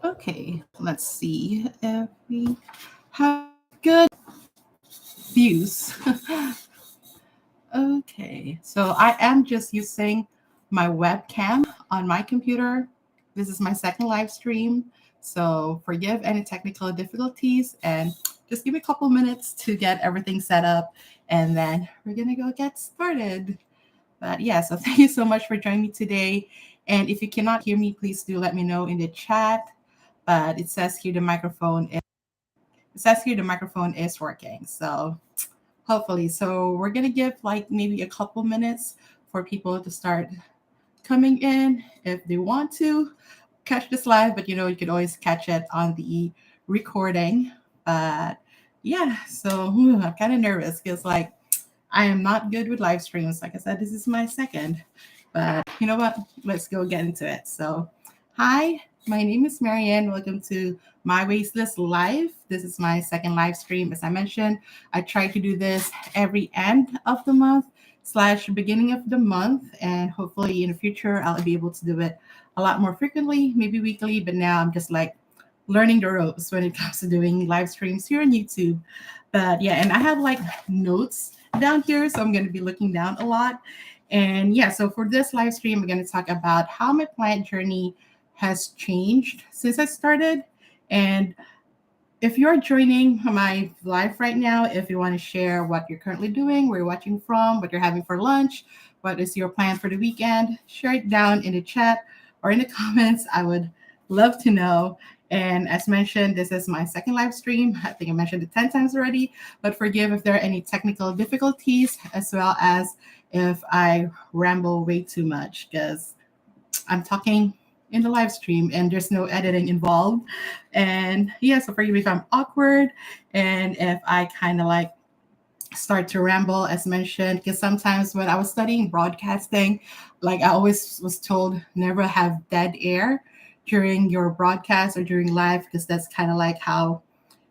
Okay, let's see if we have good views. Okay, so I am just using my webcam on my computer. This is my second live stream, so forgive any technical difficulties and just give me a couple minutes to get everything set up and then we're gonna go get started. But yeah, so thank you so much for joining me today. And if you cannot hear me, please do let me know in the chat. But it says here the microphone is working. So hopefully. So we're gonna give like maybe a couple minutes for people to start coming in if they want to catch this live, but you can always catch it on the recording. But yeah, so I'm kind of nervous because like I am not good with live streams. Like I said, this is my second. But you know what? Let's go get into it. So, hi, my name is Marianne. Welcome to my Wasteless Live. This is my second live stream. As I mentioned, I try to do this every end of the month slash beginning of the month. And hopefully in the future, I'll be able to do it a lot more frequently, maybe weekly. But now I'm just like learning the ropes when it comes to doing live streams here on YouTube. But yeah, and I have like notes down here, so I'm going to be looking down a lot. And yeah, so for this live stream, I'm going to talk about how my plant journey has changed since I started. And if you're joining my live right now, if you want to share what you're currently doing, where you're watching from, what you're having for lunch, what is your plan for the weekend, share it down in the chat or in the comments. I would love to know. And as mentioned, this is my second live stream. I think I mentioned it 10 times already, but forgive if there are any technical difficulties, as well as if I ramble way too much, because I'm talking in the live stream and there's no editing involved. And yeah, so forgive me if I'm awkward and if I kind of like start to ramble, as mentioned, because sometimes when I was studying broadcasting, like I always was told never have dead air during your broadcast or during live, because that's kind of like how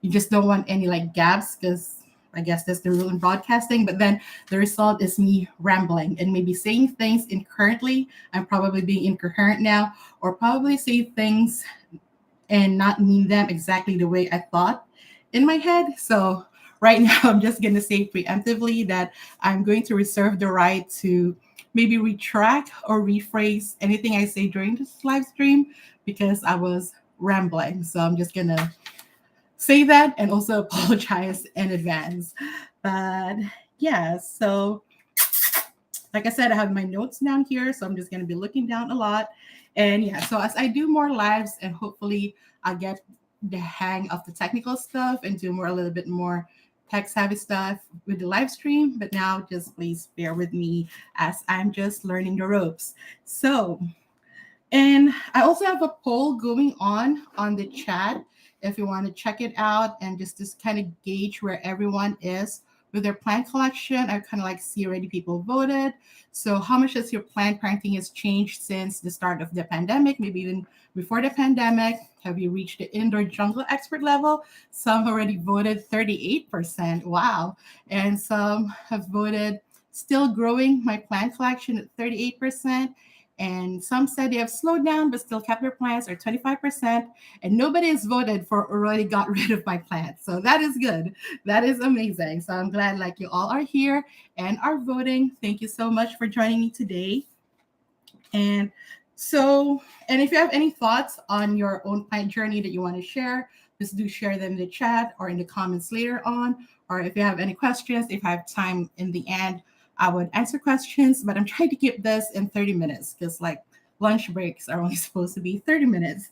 you just don't want any like gaps, because I guess that's the rule in broadcasting. But then the result is me rambling and maybe saying things incoherently. I'm probably being incoherent now, or probably say things and not mean them exactly the way I thought in my head. So right now, I'm just going to say preemptively that I'm going to reserve the right to maybe retract or rephrase anything I say during this live stream because I was rambling. So I'm just going to say that and also apologize in advance. But yeah, so like I said, I have my notes down here, so I'm just going to be looking down a lot. And yeah, so as I do more lives and hopefully I get the hang of the technical stuff and do a little bit more tech savvy stuff with the live stream. But now just please bear with me as I'm just learning the ropes. So, and I also have a poll going on the chat if you want to check it out and just kind of gauge where everyone is with their plant collection. I kind of like see already people voted. So how much has your plant planting has changed since the start of the pandemic, maybe even before the pandemic? Have you reached the indoor jungle expert level? Some already voted 38%. Wow. And some have voted still growing my plant collection at 38%. And some said they have slowed down but still kept their plants or 25%. And nobody has voted for already got rid of my plants. So that is good. That is amazing. So I'm glad like you all are here and are voting. Thank you so much for joining me today. And so, and if you have any thoughts on your own plant journey that you want to share, just do share them in the chat or in the comments later on. Or if you have any questions, if I have time in the end, I would answer questions, but I'm trying to keep this in 30 minutes because like lunch breaks are only supposed to be 30 minutes.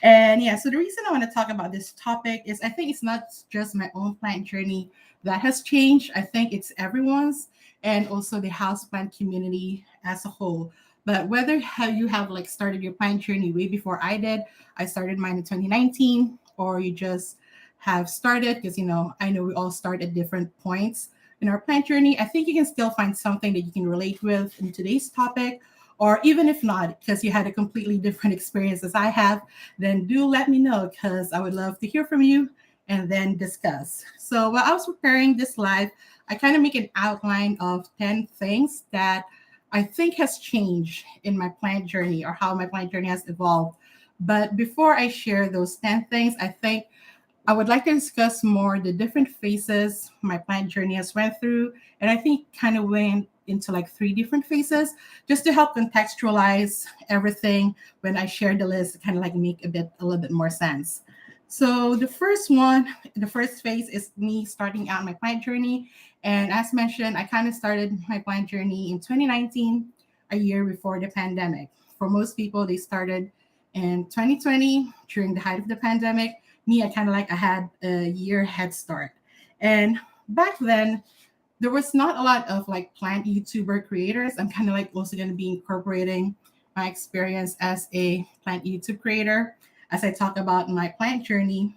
And yeah, so the reason I want to talk about this topic is I think it's not just my own plant journey that has changed. I think it's everyone's and also the houseplant community as a whole. But whether you have like started your plant journey way before I started mine in 2019, or you just have started because I know we all start at different points in our plant journey. I think you can still find something that you can relate with in today's topic. Or even if not, because you had a completely different experience as I have, then do let me know because I would love to hear from you and then discuss. So while I was preparing this live, I kind of make an outline of 10 things that I think has changed in my plant journey or how my plant journey has evolved But before I share those 10 things, I think I would like to discuss more the different phases my plant journey has went through. And I think kind of went into like three different phases just to help contextualize everything when I share the list, kind of like make a little bit more sense. So the first phase is me starting out my plant journey. And as mentioned, I kind of started my plant journey in 2019, a year before the pandemic. For most people, they started in 2020 during the height of the pandemic. Me, I had a year head start. And back then, there was not a lot of like plant YouTuber creators. I'm kind of like also going to be incorporating my experience as a plant YouTube creator as I talk about my plant journey.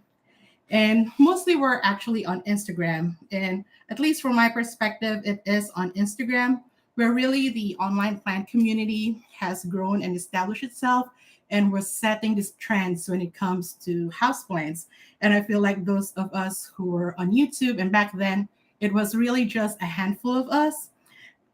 And mostly we're actually on Instagram. And at least from my perspective, it is on Instagram where really the online plant community has grown and established itself and was setting these trends when it comes to houseplants. And I feel like those of us who were on YouTube and back then, it was really just a handful of us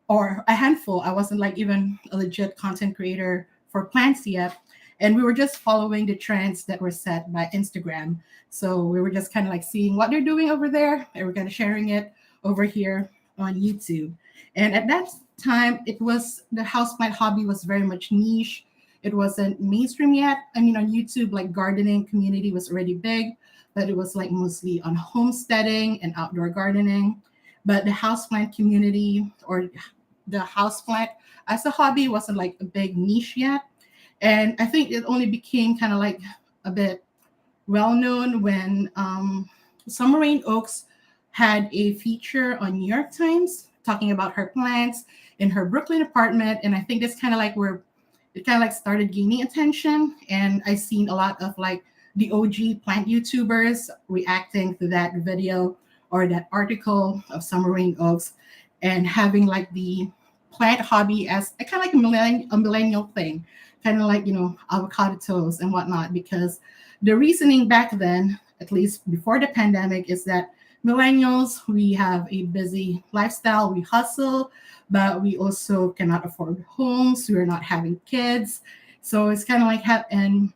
or a handful. I wasn't like even a legit content creator for plants yet. And we were just following the trends that were set by Instagram. So we were just kind of like seeing what they're doing over there and we're kind of sharing it over here on YouTube. And at that time, it was the houseplant hobby was very much niche. It wasn't mainstream yet. I mean, on YouTube, like gardening community was already big, but it was like mostly on homesteading and outdoor gardening. But the houseplant community or the houseplant as a hobby wasn't like a big niche yet. And I think it only became kind of like a bit well known when Summer Rain Oaks had a feature on New York Times talking about her plants in her Brooklyn apartment. And I think that's kind of like where it kind of like started gaining attention. And I've seen a lot of like the OG plant YouTubers reacting to that video or that article of Summer Rain Oaks and having like the plant hobby as a kind of like a millennial thing, kind of like, avocado toast and whatnot, because the reasoning back then, at least before the pandemic, is that millennials, we have a busy lifestyle, we hustle, but we also cannot afford homes, we're not having kids. So it's kind of like, and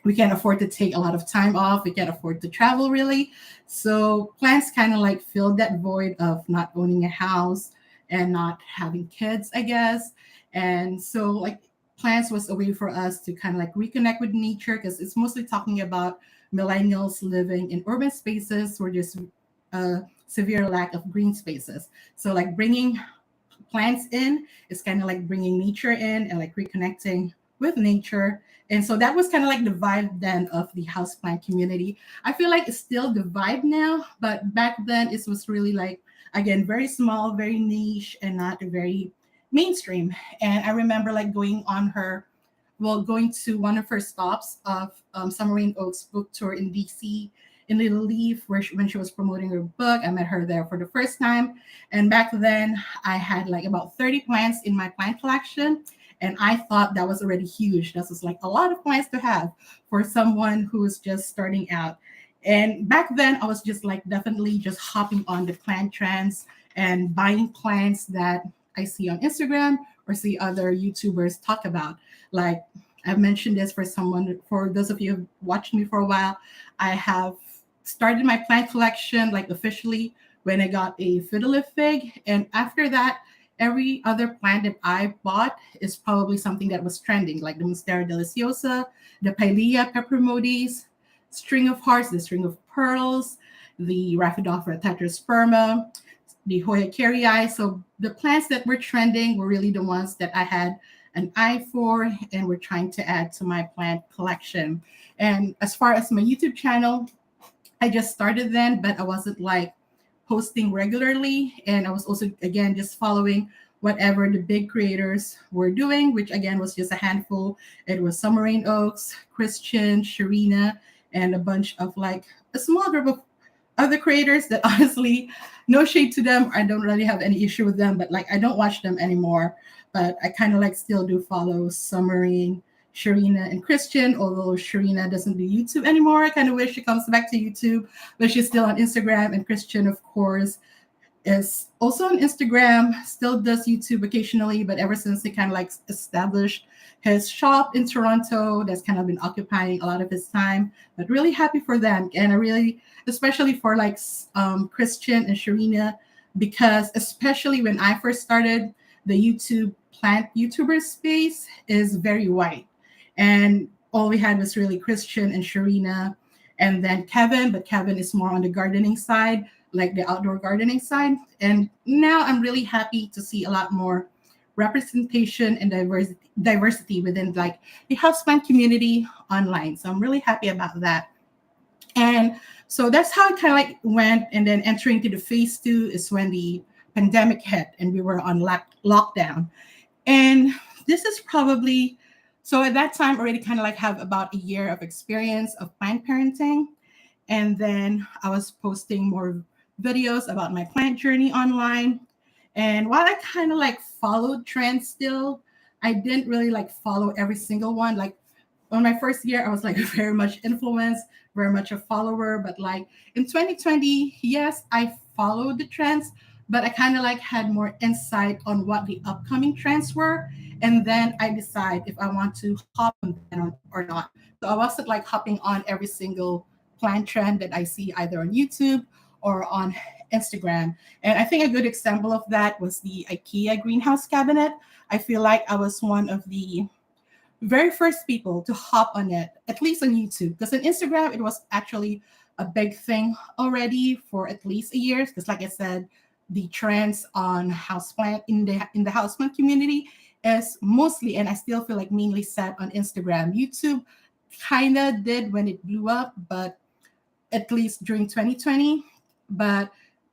we can't afford to take a lot of time off. We can't afford to travel really. So plants kind of like filled that void of not owning a house and not having kids, I guess. And so like plants was a way for us to kind of like reconnect with nature because it's mostly talking about millennials living in urban spaces where there's a severe lack of green spaces. So like bringing plants in is kind of like bringing nature in and like reconnecting with nature. And so that was kind of like the vibe then of the houseplant community. I feel like it's still the vibe now, but back then it was really like, again, very small, very niche, and not very mainstream. And I remember like going to one of her stops of Summer Rain Oaks book tour in DC in Little Leaf, when she was promoting her book. I met her there for the first time. And back then I had like about 30 plants in my plant collection. And I thought that was already huge. That was like a lot of plants to have for someone who was just starting out. And back then I was just like definitely just hopping on the plant trends and buying plants that I see on Instagram or see other YouTubers talk about. Like I've mentioned this for those of you who've watched me for a while, I have started my plant collection like officially when I got a fiddle fig. And after that, every other plant that I bought is probably something that was trending, like the Monstera deliciosa, the Pilea peppermodis, string of hearts, the string of pearls, the Rhaphidophora tetrasperma, the Hoya caryi. So the plants that were trending were really the ones that I had an eye for and were trying to add to my plant collection. And as far as my YouTube channel, I just started then, but I wasn't like posting regularly. And I was also, again, just following whatever the big creators were doing, which again was just a handful. It was Summer Rain Oaks, Christian, Sharina, and a bunch of like a small group of other creators that honestly, no shade to them. I don't really have any issue with them, but like I don't watch them anymore. But I kind of like still do follow Summer Rain, Sharina, and Christian, although Sharina doesn't do YouTube anymore. I kind of wish she comes back to YouTube, but she's still on Instagram. And Christian, of course, is also on Instagram, still does YouTube occasionally, but ever since he kind of like established his shop in Toronto, that's kind of been occupying a lot of his time. But really happy for them. And I really, especially for like Christian and Sharina, because especially when I first started, the YouTube plant YouTuber space is very white. And all we had was really Christian and Sharina, and then Kevin, but Kevin is more on the gardening side, like the outdoor gardening side. And now I'm really happy to see a lot more representation and diversity within like the houseplant community online. So I'm really happy about that. And so that's how it kind of like went. And then entering to the phase two is when the pandemic hit and we were on lockdown. And this is probably, so at that time already kind of like have about a year of experience of plant parenting. And then I was posting more videos about my plant journey online. And while I kind of like followed trends still, I didn't really like follow every single one. Like on my first year, I was like very much influenced, very much a follower. But like in 2020, yes, I followed the trends, but I kind of like had more insight on what the upcoming trends were. And then I decide if I want to hop on them or not. So I wasn't like hopping on every single plant trend that I see either on YouTube or on Instagram. And I think a good example of that was the IKEA greenhouse cabinet. I feel like I was one of the very first people to hop on it, at least on YouTube. Because on Instagram, it was actually a big thing already for at least a year. Because, like I said, the trends on houseplant in the houseplant community is mostly, and I still feel like mainly set on Instagram. YouTube kind of did when it blew up, but at least during 2020, but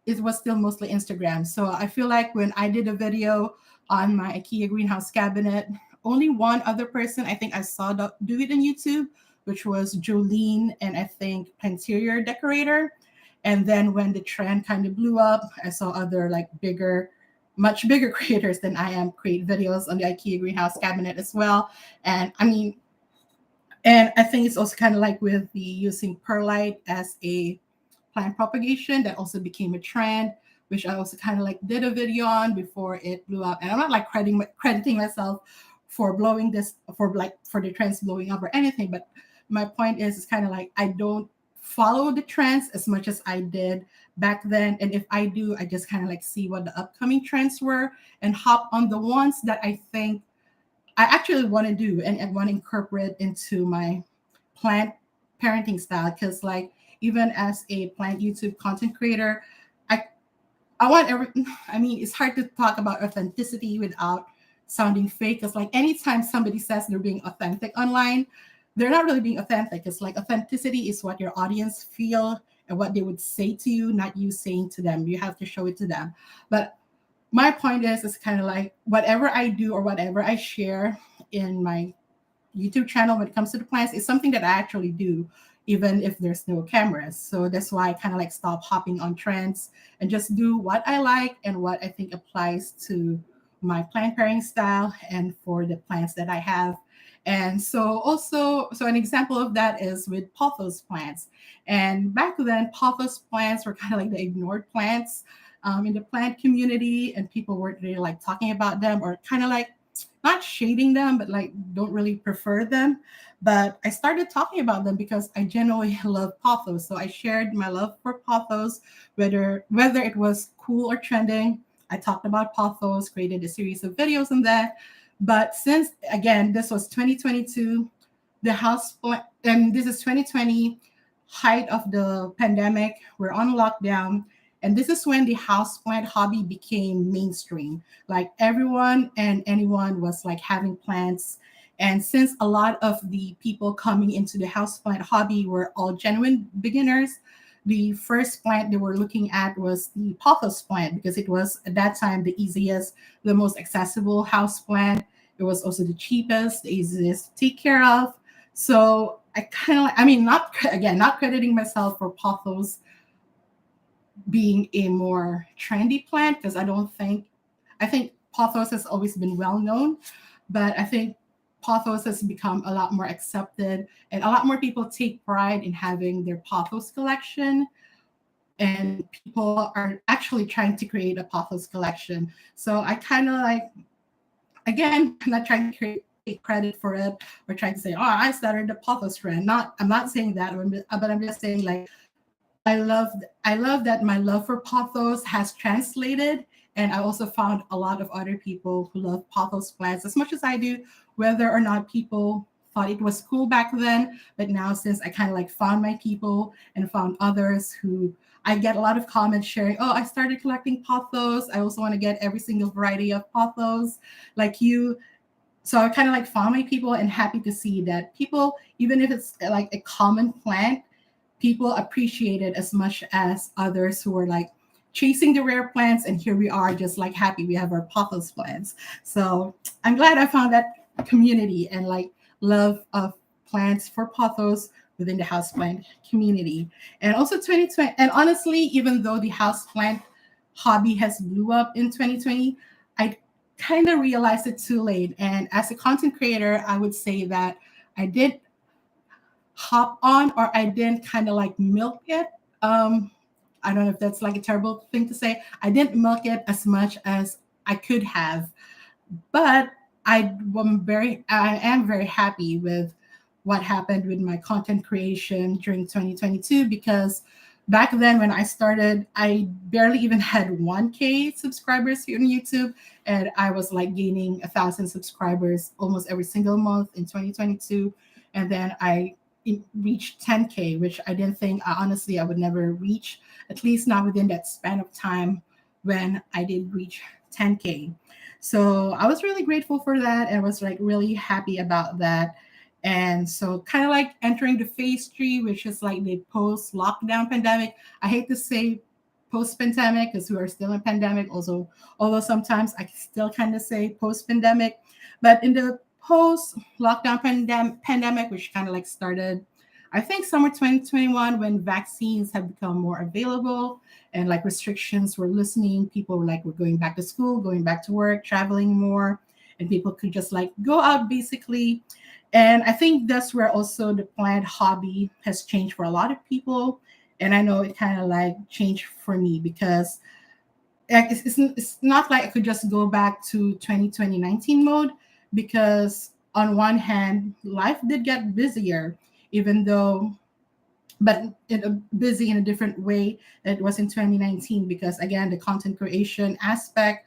it was still mostly Instagram. So I feel like when I did a video on my IKEA greenhouse cabinet, only one other person I think I saw do it on YouTube, which was Jolene and I think interior decorator. And then when the trend kind of blew up, I saw other like much bigger creators than I am create videos on the IKEA greenhouse cabinet as well. And I mean, and I think it's also kind of like with the using perlite as a plant propagation that also became a trend, which I also kind of like did a video on before it blew up. And I'm not like crediting myself for blowing this for the trends blowing up or anything, but my point is it's kind of like I don't follow the trends as much as I did back then. And if I do, I just kind of like see what the upcoming trends were and hop on the ones that I think I actually want to do and want to incorporate into my plant parenting style. Because like even as a plant YouTube content creator, I I want every. I mean, it's hard to talk about authenticity without sounding fake. Because like anytime somebody says they're being authentic online, they're not really being authentic. It's like authenticity is what your audience feel and what they would say to you, not you saying to them. You have to show it to them. But my point is kind of like whatever I do or whatever I share in my YouTube channel when it comes to the plants is something that I actually do, even if there's no cameras. So that's why I kind of like stop hopping on trends and just do what I like and what I think applies to my plant pairing style and for the plants that I have. And so also, so an example of that is with Pothos plants. And back then, Pothos plants were kind of like the ignored plants in the plant community, and people weren't really like talking about them or kind of like not shading them, but like don't really prefer them. But I started talking about them because I genuinely love Pothos. So I shared my love for Pothos, whether it was cool or trending. I talked about Pothos, created a series of videos on that. But since again, this was 2022, the house and this is 2020, height of the pandemic, we're on lockdown. And this is when the houseplant hobby became mainstream. Like everyone and anyone was like having plants. And since a lot of the people coming into the houseplant hobby were all genuine beginners, the first plant they were looking at was the pothos plant because it was at that time the easiest, the most accessible house plant. It was also the cheapest, the easiest to take care of. So I kind of, I mean, not crediting myself for pothos being a more trendy plant because I think pothos has always been well known, but I think pothos has become a lot more accepted and a lot more people take pride in having their pothos collection. and people are actually trying to create a Pothos collection. So I kind of like, again, I'm not trying to take credit for it or trying to say, oh, I started the Pothos trend. I'm not saying that, but I'm just saying like I love that my love for Pothos has translated, and I also found a lot of other people who love Pothos plants as much as I do, whether or not people thought it was cool back then. But now, since I kind of like found my people and found others who I get a lot of comments sharing, oh, I started collecting Pothos. I also want to get every single variety of Pothos like you. So I kind of like found my people and happy to see that people, even if it's like a common plant, people appreciate it as much as others who are like chasing the rare plants. And here we are, just like happy we have our Pothos plants. So I'm glad I found that community and like love of plants for Pothos within the houseplant community. And also 2020, and honestly, even though the houseplant hobby has blew up in 2020, I kind of realized it too late. And as a content creator, I would say that I did hop on, or I didn't kind of like milk it. I don't know if that's like a terrible thing to say. I didn't milk it as much as I could have, but I am very happy with what happened with my content creation during 2022, because back then when I started, I barely even had 1K subscribers here on YouTube, and I was like gaining 1,000 subscribers almost every single month in 2022, and then I reached 10K, which I didn't think, honestly, I would never reach, at least not within that span of time when I did reach 10K. So I was really grateful for that and was like really happy about that. And so kind of like entering the phase 3, which is like the post-lockdown pandemic. I hate to say post-pandemic because we are still in pandemic. Also, although sometimes I still kind of say post-pandemic, but in the post-lockdown pandemic, which kind of like started, I think summer 2021, when vaccines have become more available and like restrictions were loosening, people were going back to school, going back to work, traveling more, and people could just like go out basically. And I think that's where also the plant hobby has changed for a lot of people. And I know it kind of like changed for me because like, it's not like I could just go back to 2019 mode, because on one hand, life did get busier, even though, but busy in a different way that it was in 2019, because again, the content creation aspect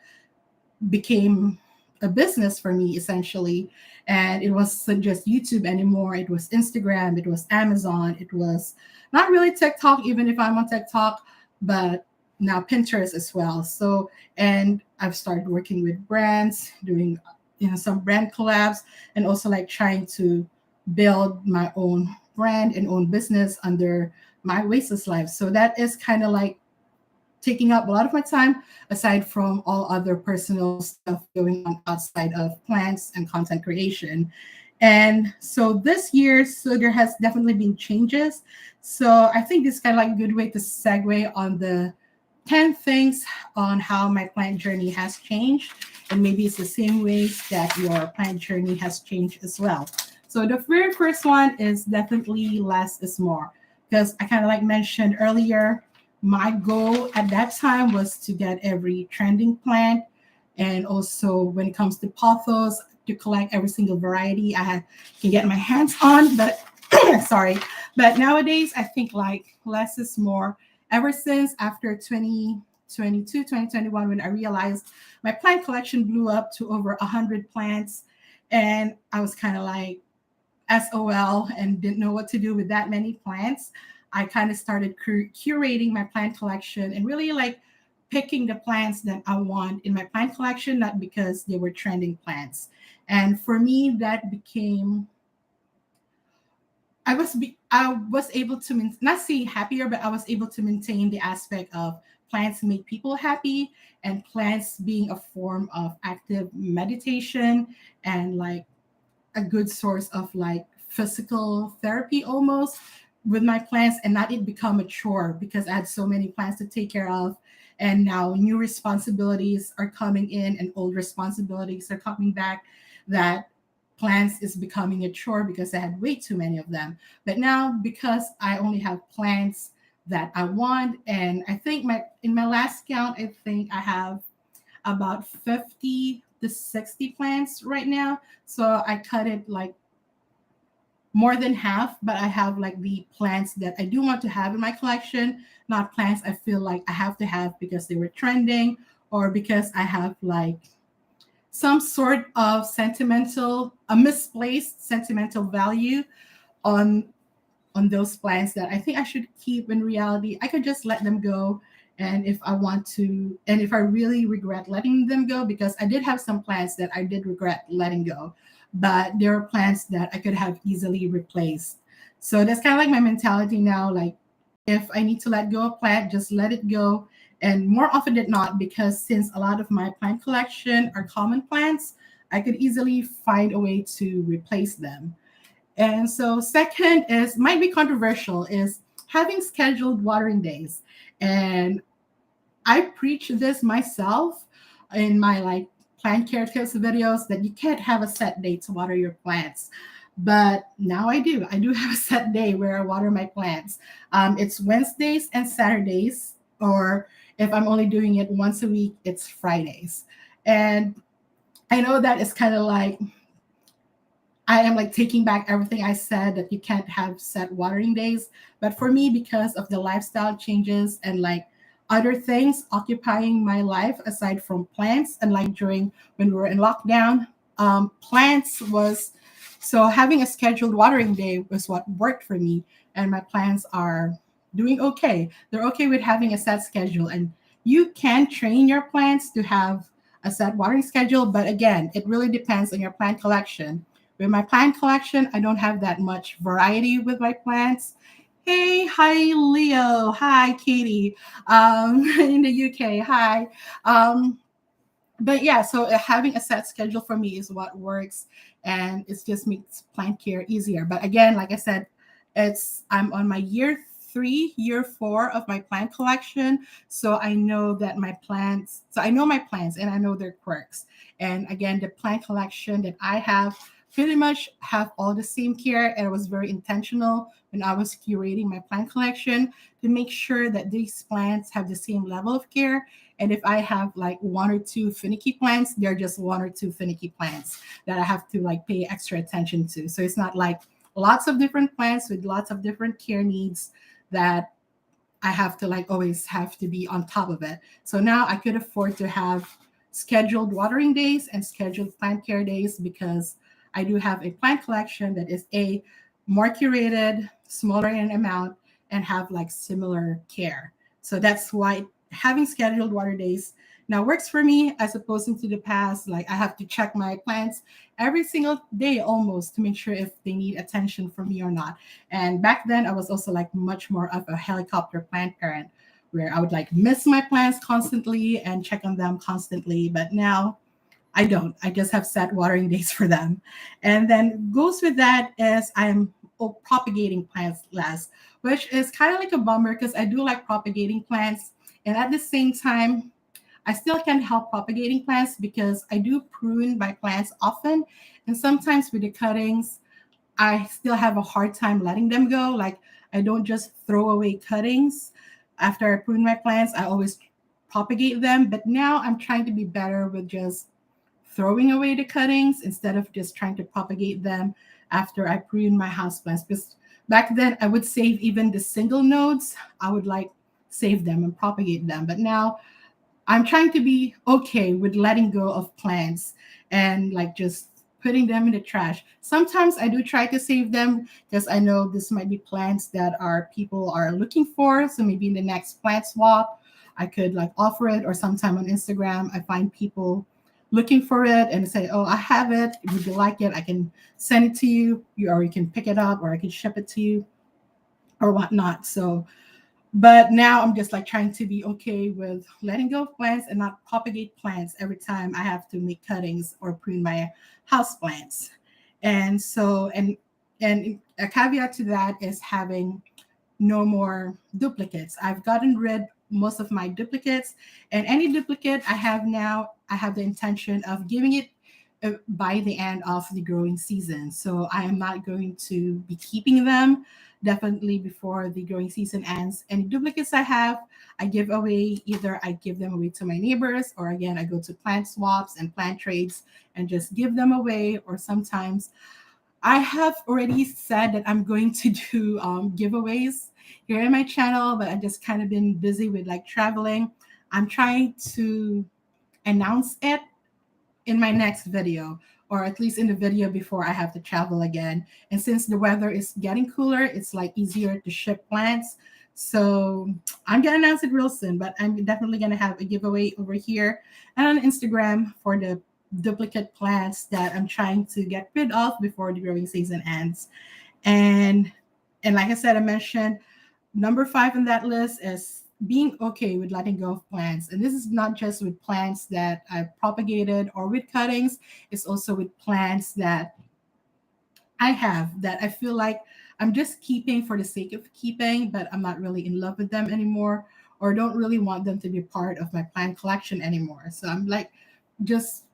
became a business for me essentially. And it wasn't just YouTube anymore. It was Instagram, it was Amazon, it was not really TikTok, even if I'm on TikTok, but now Pinterest as well. So, and I've started working with brands, doing some brand collabs, and also like trying to build my own brand and own business under my Wasteless life. So that is kind of like taking up a lot of my time, aside from all other personal stuff going on outside of plants and content creation. And so this year, so there has definitely been changes. So I think this is kind of like a good way to segue on the 10 things on how my plant journey has changed. And maybe it's the same ways that your plant journey has changed as well. So the very first one is definitely less is more. Because I kind of like mentioned earlier, my goal at that time was to get every trending plant, and also when it comes to Pothos, to collect every single variety can get my hands on. But sorry, but nowadays I think like less is more. Ever since after 2022, 2021, when I realized my plant collection blew up to over 100 plants, and I was kind of like SOL and didn't know what to do with that many plants. I kind of started curating my plant collection and really like picking the plants that I want in my plant collection, not because they were trending plants. And for me, that became I was able to not say happier, but I was able to maintain the aspect of plants make people happy, and plants being a form of active meditation and like a good source of like physical therapy almost with my plants, and not it become a chore because I had so many plants to take care of. And now new responsibilities are coming in and old responsibilities are coming back, that plants is becoming a chore because I had way too many of them. But now, because I only have plants that I want. And I think in my last count, I think I have about 50 to 60 plants right now. So I cut it like more than half, but I have like the plants that I do want to have in my collection, not plants I feel like I have to have because they were trending or because I have like some sort of a misplaced sentimental value on those plants that I think I should keep. In reality, I could just let them go. And if I want to, and if I really regret letting them go, because I did have some plants that I did regret letting go, but there are plants that I could have easily replaced. So that's kind of like my mentality now. Like, if I need to let go of plant, just let it go. And more often than not, because since a lot of my plant collection are common plants, I could easily find a way to replace them. And so second is might be controversial is having scheduled watering days. And I preach this myself in my like plant care tips videos that you can't have a set day to water your plants. But now I do. I do have a set day where I water my plants. It's Wednesdays and Saturdays, or if I'm only doing it once a week, it's Fridays. And I know that it's kind of like I am like taking back everything I said that you can't have set watering days. But for me, because of the lifestyle changes and like other things occupying my life aside from plants, and like during when we were in lockdown, plants was so having a scheduled watering day was what worked for me. And my plants are doing okay. They're okay with having a set schedule. And you can train your plants to have a set watering schedule. But again, it really depends on your plant collection. With my plant collection, I don't have that much variety with my plants. Hey, hi Leo. Hi Katie. In the UK. Hi. But yeah, so having a set schedule for me is what works, and it just makes plant care easier. But again, like I said, I'm on my year 4 of my plant collection, so I know that my plants. So I know my plants and I know their quirks. And again, the plant collection that I have pretty much have all the same care, and I was very intentional when I was curating my plant collection to make sure that these plants have the same level of care. And if I have like one or two finicky plants, they're just one or two finicky plants that I have to like pay extra attention to. So it's not like lots of different plants with lots of different care needs that I have to like always have to be on top of it. So now I could afford to have scheduled watering days and scheduled plant care days because I do have a plant collection that is a more curated, smaller in amount, and have like similar care. So that's why having scheduled water days now works for me as opposed to the past. Like I have to check my plants every single day almost to make sure if they need attention from me or not. And back then I was also like much more of a helicopter plant parent where I would like miss my plants constantly and check on them constantly. But now I don't. I just have set watering days for them. And then goes with that is I'm propagating plants less, which is kind of like a bummer because I do like propagating plants. And at the same time, I still can't help propagating plants because I do prune my plants often. And sometimes with the cuttings, I still have a hard time letting them go. Like I don't just throw away cuttings after I prune my plants. I always propagate them. But now I'm trying to be better with just throwing away the cuttings instead of just trying to propagate them after I prune my houseplants. Because back then I would save even the single nodes. I would like save them and propagate them. But now I'm trying to be okay with letting go of plants and like just putting them in the trash. Sometimes I do try to save them because I know this might be plants that are people are looking for. So maybe in the next plant swap, I could like offer it, or sometime on Instagram, I find people looking for it and say, "Oh, I have it. Would you like it? I can send it to you, or you can pick it up, or I can ship it to you, or whatnot." So but now I'm just like trying to be okay with letting go of plants and not propagate plants every time I have to make cuttings or prune my house plants. And so and a caveat to that is having no more duplicates. I've gotten rid most of my duplicates, and any duplicate I have now, I have the intention of giving it by the end of the growing season. So I am not going to be keeping them definitely before the growing season ends. Any duplicates I have, I give away. Either I give them away to my neighbors, or again, I go to plant swaps and plant trades and just give them away. Or sometimes I have already said that I'm going to do giveaways here in my channel, but I just kind of been busy with like traveling. I'm trying to announce it in my next video, or at least in the video before I have to travel again. And since the weather is getting cooler, it's like easier to ship plants. So I'm gonna announce it real soon, but I'm definitely gonna have a giveaway over here and on Instagram for the duplicate plants that I'm trying to get rid of before the growing season ends. And like I said, I mentioned number 5 on that list is being okay with letting go of plants. And this is not just with plants that I've propagated or with cuttings, it's also with plants that I have that I feel like I'm just keeping for the sake of keeping, but I'm not really in love with them anymore, or don't really want them to be part of my plant collection anymore. So I'm like just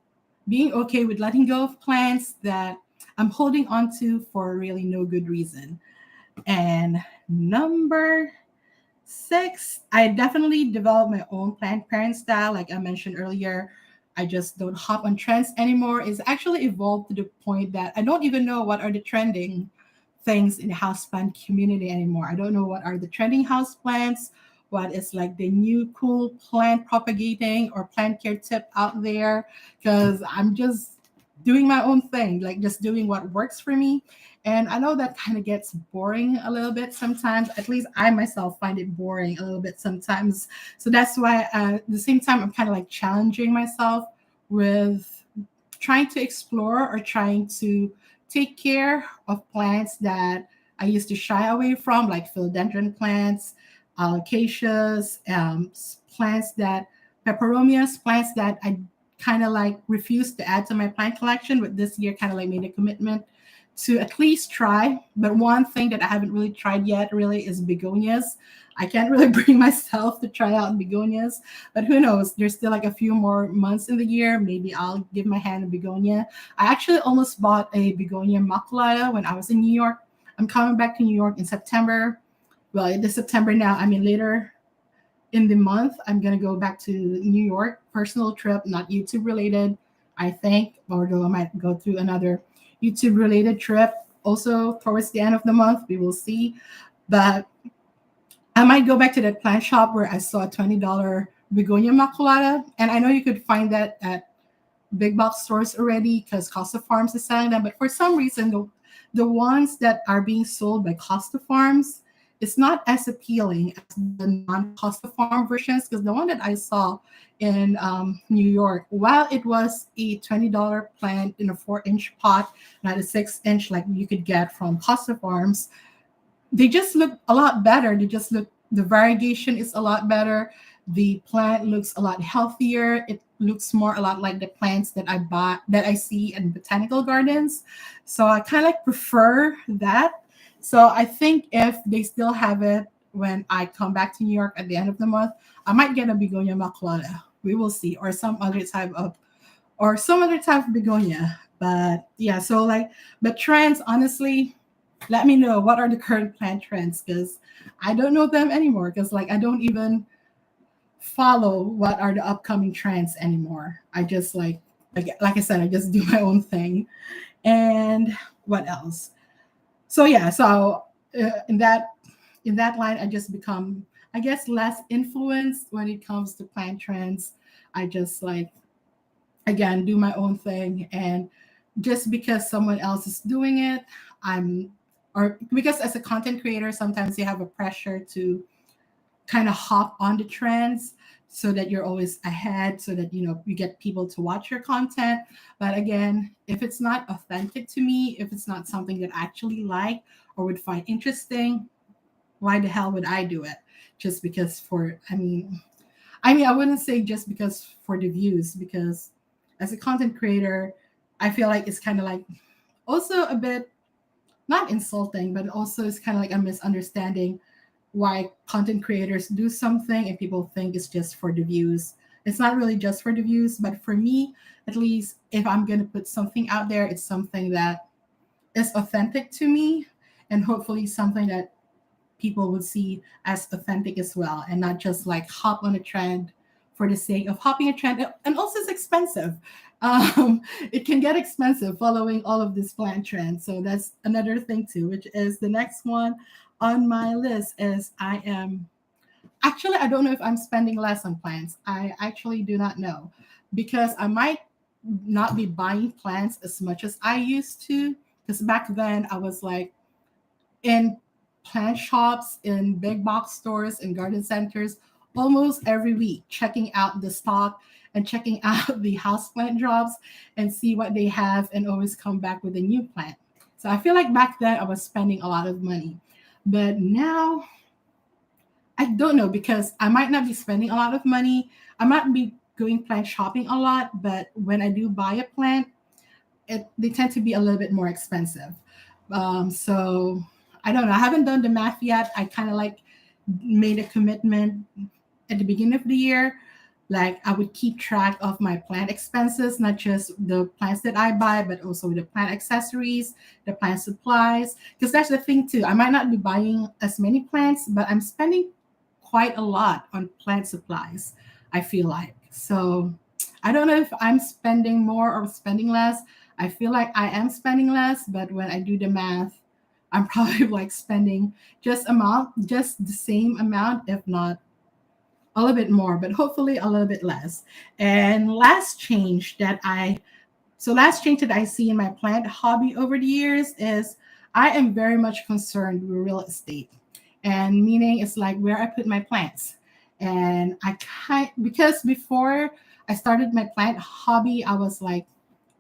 being okay with letting go of plants that I'm holding on to for really no good reason. And number 6, I definitely developed my own plant parent style. Like I mentioned earlier, I just don't hop on trends anymore. It's actually evolved to the point that I don't even know what are the trending things in the houseplant community anymore. I don't know what are the trending houseplants, what is like the new cool plant propagating or plant care tip out there, because I'm just doing my own thing, like just doing what works for me. And I know that kind of gets boring a little bit sometimes. At least I myself find it boring a little bit sometimes. So that's why at the same time, I'm kind of like challenging myself with trying to explore or trying to take care of plants that I used to shy away from, like philodendron plants, alocasias, plants that, peperomias, plants that I kind of like refused to add to my plant collection, but this year kind of like made a commitment to at least try. But one thing that I haven't really tried yet really is begonias. I can't really bring myself to try out begonias, but who knows? There's still like a few more months in the year. Maybe I'll give my hand a begonia. I actually almost bought a begonia maculata when I was in New York. I'm coming back to New York in September. Well, it is September now. I mean, later in the month, I'm going to go back to New York, personal trip, not YouTube related, I think, although I might go through another YouTube related trip also towards the end of the month. We will see. But I might go back to that plant shop where I saw a $20 begonia maculata. And I know you could find that at big box stores already because Costa Farms is selling them. But for some reason, the ones that are being sold by Costa Farms, it's not as appealing as the non-Costa Farm versions, because the one that I saw in New York, while it was a $20 plant in a 4-inch pot, not a 6-inch like you could get from Costa Farms, they just look a lot better. The variegation is a lot better. The plant looks a lot healthier. It looks more a lot like the plants that I see in botanical gardens. So I kind of like prefer that. So I think if they still have it when I come back to New York at the end of the month, I might get a begonia maculata. We will see, or some other type of begonia. But yeah, so like, but trends, honestly, let me know what are the current plant trends, because I don't know them anymore, because like I don't even follow what are the upcoming trends anymore. I just like I said, I just do my own thing. And what else? So yeah, so in that line, I just become, I guess, less influenced when it comes to plant trends. I just like, again, do my own thing. And just because someone else is doing it, or because as a content creator, sometimes you have a pressure to kind of hop on the trends so that you're always ahead, so that you get people to watch your content. But again, if it's not authentic to me, if it's not something that I actually like or would find interesting, why the hell would I do it? Just because I wouldn't say just because for the views, because as a content creator, I feel like it's kind of like also a bit not insulting, but also it's kind of like a misunderstanding why content creators do something and people think it's just for the views. It's not really just for the views, but for me, at least, if I'm going to put something out there, it's something that is authentic to me, and hopefully something that people would see as authentic as well, and not just like hop on a trend for the sake of hopping a trend. And also, it's expensive. It can get expensive following all of these plant trends. So that's another thing too, which is the next one on my list is I am actually, I don't know if I'm spending less on plants. I actually do not know because I might not be buying plants as much as I used to. Because back then I was like in plant shops, in big box stores, in garden centers almost every week, checking out the stock and checking out the houseplant drops and see what they have and always come back with a new plant. So I feel like back then I was spending a lot of money. But now I don't know because I might not be spending a lot of money. I might be going plant shopping a lot, but when I do buy a plant, they tend to be a little bit more expensive. So I don't know. I haven't done the math yet. I kind of like made a commitment at the beginning of the year. Like I would keep track of my plant expenses, not just the plants that I buy, but also the plant accessories, the plant supplies. Because that's the thing too. I might not be buying as many plants, but I'm spending quite a lot on plant supplies, I feel like. So I don't know if I'm spending more or spending less. I feel like I am spending less, but when I do the math, I'm probably like spending just the same amount, if not a little bit more, but hopefully a little bit less. And last change that I see in my plant hobby over the years is I am very much concerned with real estate. And meaning it's like where I put my plants. And because before I started my plant hobby, I was like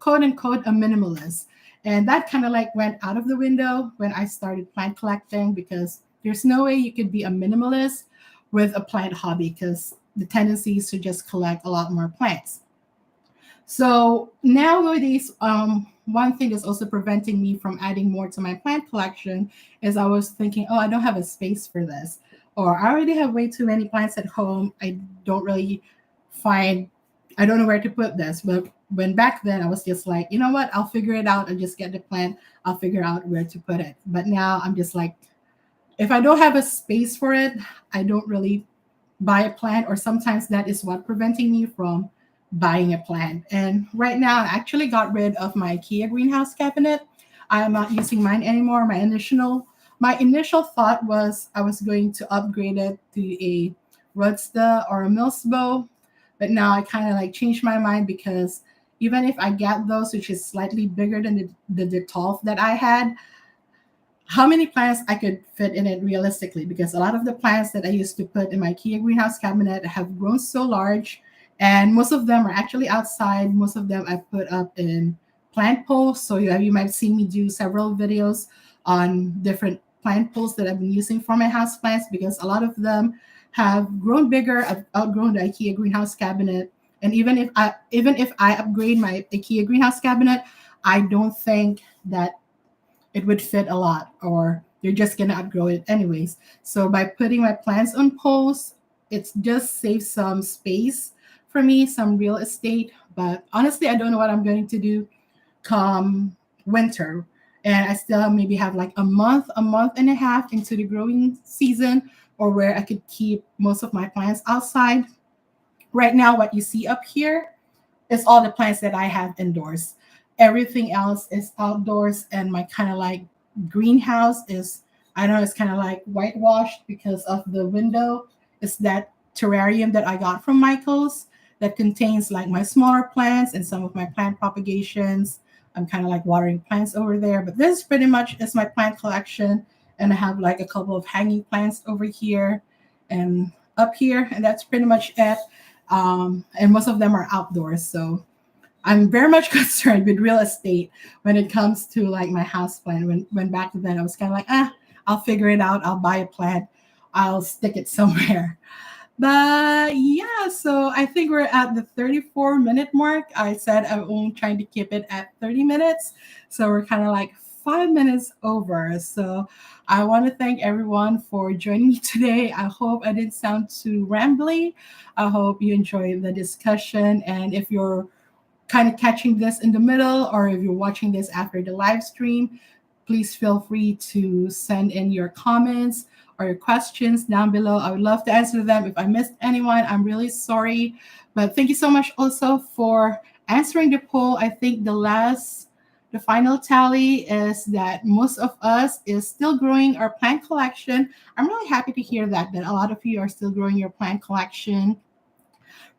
quote unquote a minimalist. And that kind of like went out of the window when I started plant collecting because there's no way you could be a minimalist with a plant hobby because the tendency is to just collect a lot more plants. So nowadays, one thing that's also preventing me from adding more to my plant collection is I was thinking, oh, I don't have a space for this, or I already have way too many plants at home. Don't really find, I don't know where to put this. But when back then I was just like, you know what, I'll figure it out. I'll just get the plant. I'll figure out where to put it. But now I'm just like, if I don't have a space for it, I don't really buy a plant, or sometimes that is what preventing me from buying a plant. And right now, I actually got rid of my IKEA greenhouse cabinet. I am not using mine anymore. My initial thought was I was going to upgrade it to a Rodsta or a Milsbo, but now I kind of like changed my mind because even if I get those, which is slightly bigger than the 12 that I had, how many plants I could fit in it realistically, because a lot of the plants that I used to put in my IKEA greenhouse cabinet have grown so large, and most of them are actually outside. Most of them I put up in plant poles. So you might see me do several videos on different plant poles that I've been using for my house plants because a lot of them have grown bigger. I've outgrown the IKEA greenhouse cabinet. And even if I upgrade my IKEA greenhouse cabinet, I don't think that it would fit a lot, or you're just gonna outgrow it anyways. So by putting my plants on poles, it's just saves some space for me, some real estate. But honestly, I don't know what I'm going to do come winter. And I still maybe have like a month and a half into the growing season, or where I could keep most of my plants outside. Right now, what you see up here is all the plants that I have indoors. Everything else is outdoors, and my kind of like greenhouse is, I don't know, it's kind of like whitewashed because of the window. It's that terrarium that I got from Michael's that contains like my smaller plants and some of my plant propagations. I'm kind of like watering plants over there, but this pretty much is my plant collection. And I have like a couple of hanging plants over here and up here, and that's pretty much it. And most of them are outdoors. So I'm very much concerned with real estate when it comes to like my house plant. When back then I was kind of like, I'll figure it out. I'll buy a plant. I'll stick it somewhere. But yeah, so I think we're at the 34-minute mark. I said I'm only trying to keep it at 30 minutes. So we're kind of like 5 minutes over. So I want to thank everyone for joining me today. I hope I didn't sound too rambly. I hope you enjoyed the discussion. And if you're kind of catching this in the middle, or if you're watching this after the live stream, please feel free to send in your comments or your questions down below. I would love to answer them. If I missed anyone, I'm really sorry. But thank you so much also for answering the poll. I think the final tally is that most of us is still growing our plant collection. I'm really happy to hear that a lot of you are still growing your plant collection.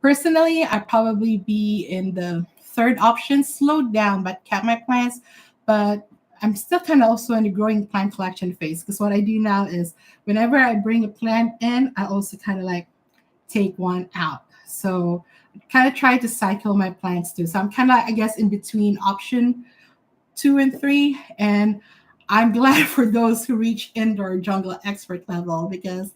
Personally, I'd probably be in the third option, slowed down, but kept my plants. But I'm still kind of also in the growing plant collection phase, because what I do now is whenever I bring a plant in, I also kind of like take one out. So I kind of try to cycle my plants too. So I'm kind of, I guess, in between option 2 and 3. And I'm glad for those who reach indoor jungle expert level, because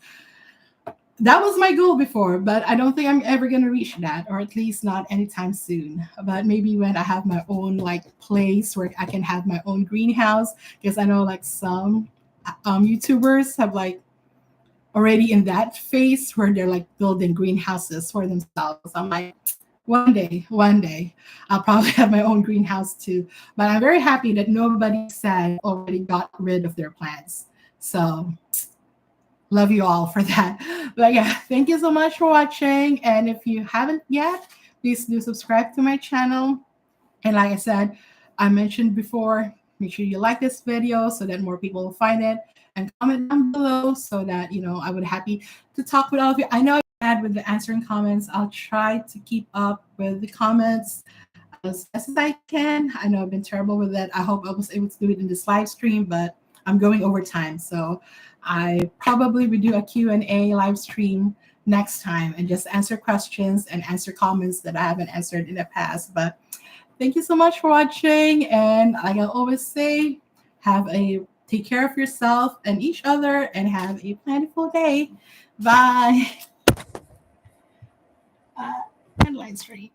that was my goal before, but I don't think I'm ever going to reach that, or at least not anytime soon. But maybe when I have my own like place where I can have my own greenhouse, because I know like some YouTubers have like already in that phase where they're like building greenhouses for themselves. I'm like, one day, I'll probably have my own greenhouse too. But I'm very happy that nobody said already got rid of their plants. So love you all for that. But yeah, thank you so much for watching. And if you haven't yet, please do subscribe to my channel. And like I said, I mentioned before, make sure you like this video so that more people will find it, and comment down below so that, I would be happy to talk with all of you. I know I'm bad with the answering comments. I'll try to keep up with the comments as best as I can. I know I've been terrible with it. I hope I was able to do it in this live stream, but I'm going over time. So I probably will do a Q&A live stream next time and just answer questions and answer comments that I haven't answered in the past. But thank you so much for watching. And like I always say, take care of yourself and each other, and have a plentiful day. Bye. And live stream.